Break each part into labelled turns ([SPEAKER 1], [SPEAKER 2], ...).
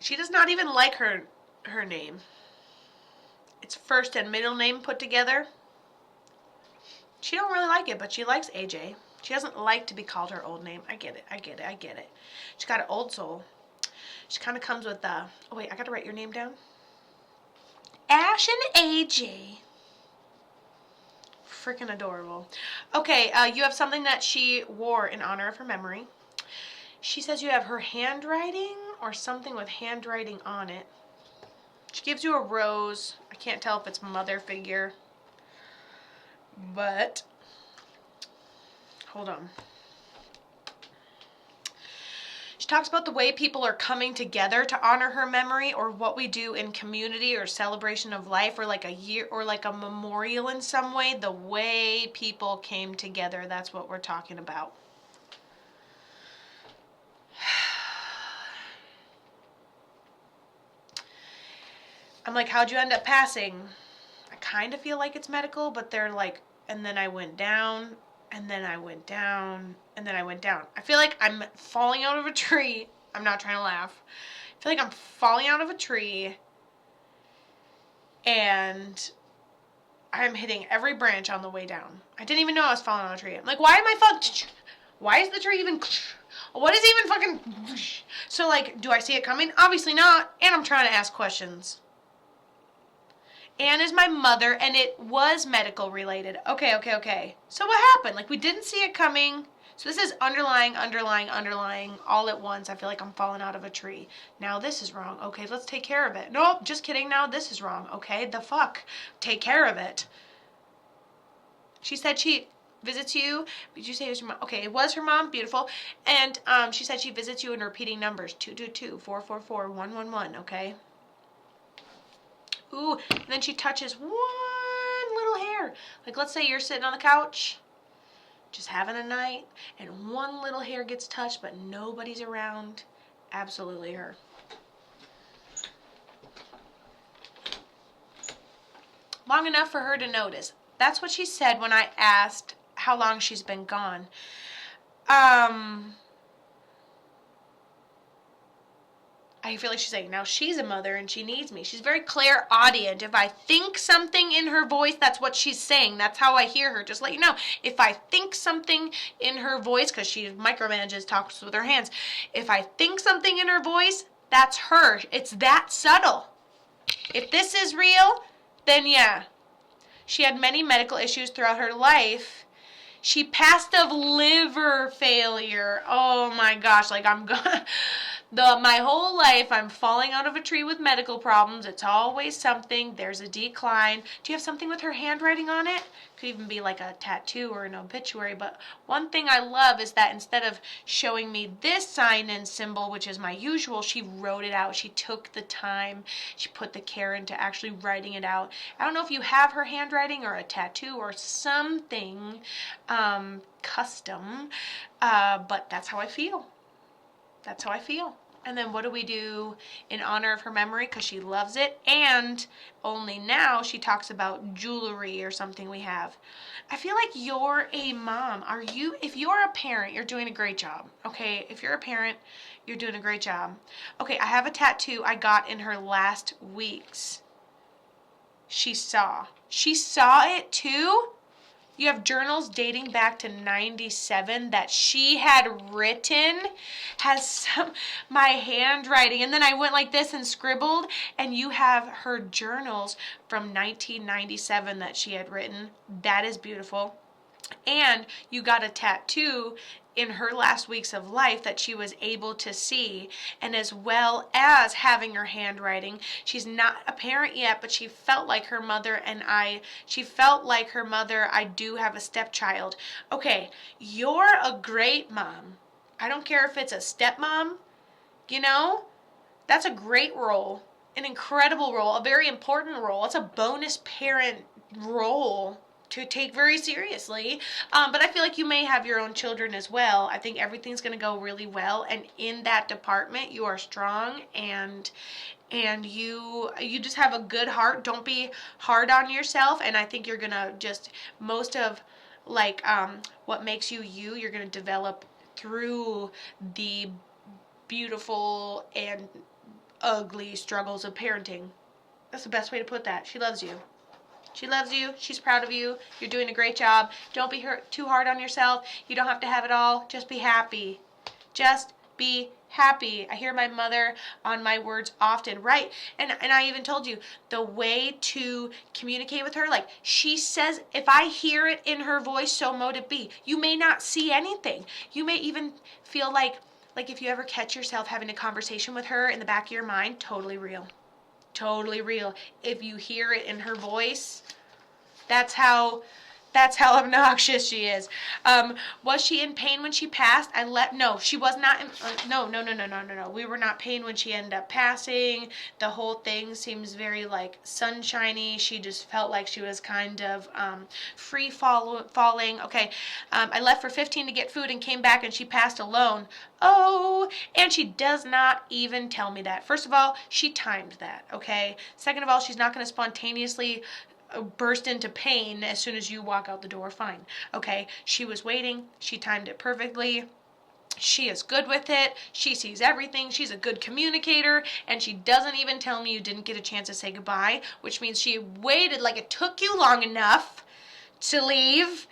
[SPEAKER 1] She does not even like her name. It's first and middle name put together. She don't really like it, but she likes AJ. She doesn't like to be called her old name. I get it. I get it. I get it. She's got an old soul. She kind of comes with oh wait, I got to write your name down. Ash and AJ. Freaking adorable. Okay, you have something that she wore in honor of her memory. She says you have her handwriting or something with handwriting on it. She gives you a rose. I can't tell if it's mother figure. But, hold on. She talks about the way people are coming together to honor her memory, or what we do in community or celebration of life, or like a year or like a memorial in some way. The way people came together, that's what we're talking about. I'm like, how'd you end up passing? I kind of feel like it's medical, but they're like, and then I went down, and then I went down, and then I went down. I feel like I'm falling out of a tree. I'm not trying to laugh. I feel like I'm falling out of a tree, and I'm hitting every branch on the way down. I didn't even know I was falling out of a tree. I'm like, why am I falling? Why is the tree even... What is even fucking... So, like, do I see it coming? Obviously not, and I'm trying to ask questions. Anne is my mother, and it was medical related. Okay. So what happened? Like, we didn't see it coming. So this is underlying, all at once. I feel like I'm falling out of a tree. Now this is wrong. Okay, let's take care of it. Nope, just kidding. Now this is wrong. Okay, the fuck? Take care of it. She said she visits you. Did you say it was your mom? Okay, it was her mom. Beautiful. And she said she visits you in repeating numbers. 222, 444, 111. Okay. Ooh, and then she touches one little hair. Like, let's say you're sitting on the couch, just having a night, and one little hair gets touched, but nobody's around. Absolutely her. Long enough for her to notice. That's what she said when I asked how long she's been gone. I feel like she's saying, now she's a mother and she needs me. She's very clairaudient. If I think something in her voice, that's what she's saying. That's how I hear her. Just let you know. If I think something in her voice, because she micromanages, talks with her hands. If I think something in her voice, that's her. It's that subtle. If this is real, then yeah. She had many medical issues throughout her life. She passed of liver failure. Oh my gosh, like I'm gonna... My whole life, I'm falling out of a tree with medical problems. It's always something. There's a decline. Do you have something with her handwriting on it? Could even be like a tattoo or an obituary. But one thing I love is that instead of showing me this sign and symbol, which is my usual, she wrote it out. She took the time. She put the care into actually writing it out. I don't know if you have her handwriting or a tattoo or something custom, but that's how I feel. That's how I feel. And then what do we do in honor of her memory? Because she loves it. And only now she talks about jewelry or something we have. I feel like you're a mom. If you're a parent, you're doing a great job. Okay, if you're a parent, you're doing a great job. Okay, I have a tattoo I got in her last weeks. She saw it too? You have journals dating back to 97 that she had written, has my handwriting, and then I went like this and scribbled, and you have her journals from 1997 that she had written. That is beautiful. And you got a tattoo in her last weeks of life that she was able to see, and as well as having her handwriting. She's not a parent yet, but she felt like her mother, I do have a stepchild. Okay, you're a great mom. I don't care if it's a stepmom, that's a great role, an incredible role, a very important role. It's a bonus parent role to take very seriously. But I feel like you may have your own children as well. I think everything's going to go really well. And in that department, you are strong and you just have a good heart. Don't be hard on yourself. And I think you're going to just, most of what makes you, you're going to develop through the beautiful and ugly struggles of parenting. That's the best way to put that. She loves you. She loves you. She's proud of you. You're doing a great job. Don't be too hard on yourself. You don't have to have it all. Just be happy. Just be happy. I hear my mother on my words often. Right. And I even told you the way to communicate with her, like she says, if I hear it in her voice, so mote it be. You may not see anything. You may even feel like if you ever catch yourself having a conversation with her in the back of your mind, totally real. Totally real. If you hear it in her voice, that's how obnoxious she is. Was she in pain when she passed? No, she was not. No. We were not pain when she ended up passing. The whole thing seems very like sunshiny. She just felt like she was kind of free falling. Okay, I left for 15 to get food and came back and she passed alone. Oh, and she does not even tell me that. First of all, she timed that, okay? Second of all, she's not going to spontaneously burst into pain as soon as you walk out the door. Fine. Okay, she was waiting. She timed it perfectly. She is good with it. She sees everything. She's a good communicator, and she doesn't even tell me you didn't get a chance to say goodbye, which means she waited like it took you long enough to leave.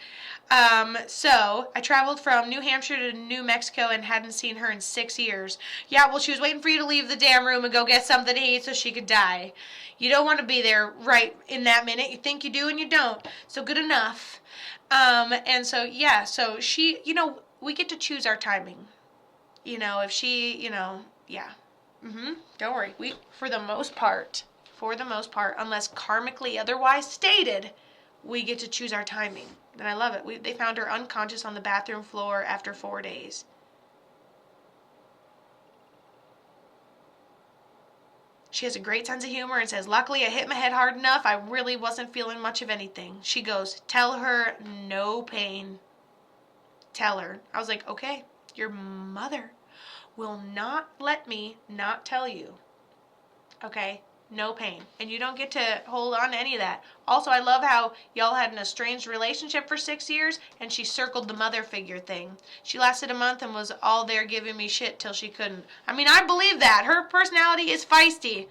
[SPEAKER 1] So I traveled from New Hampshire to New Mexico and hadn't seen her in 6 years. Yeah, well, she was waiting for you to leave the damn room and go get something to eat so she could die. You don't want to be there right in that minute. You think you do and you don't. So good enough. And so, yeah, so she, we get to choose our timing. If she, yeah. Don't worry. For the most part, unless karmically otherwise stated, we get to choose our timing. And I love it. They found her unconscious on the bathroom floor after 4 days. She has a great sense of humor and says, luckily I hit my head hard enough. I really wasn't feeling much of anything. She goes, tell her no pain. Tell her. I was like, okay, your mother will not let me not tell you. Okay? No pain. And you don't get to hold on to any of that. Also, I love how y'all had an estranged relationship for 6 years and she circled the mother figure thing. She lasted a month and was all there giving me shit till she couldn't. I mean, I believe that. Her personality is feisty.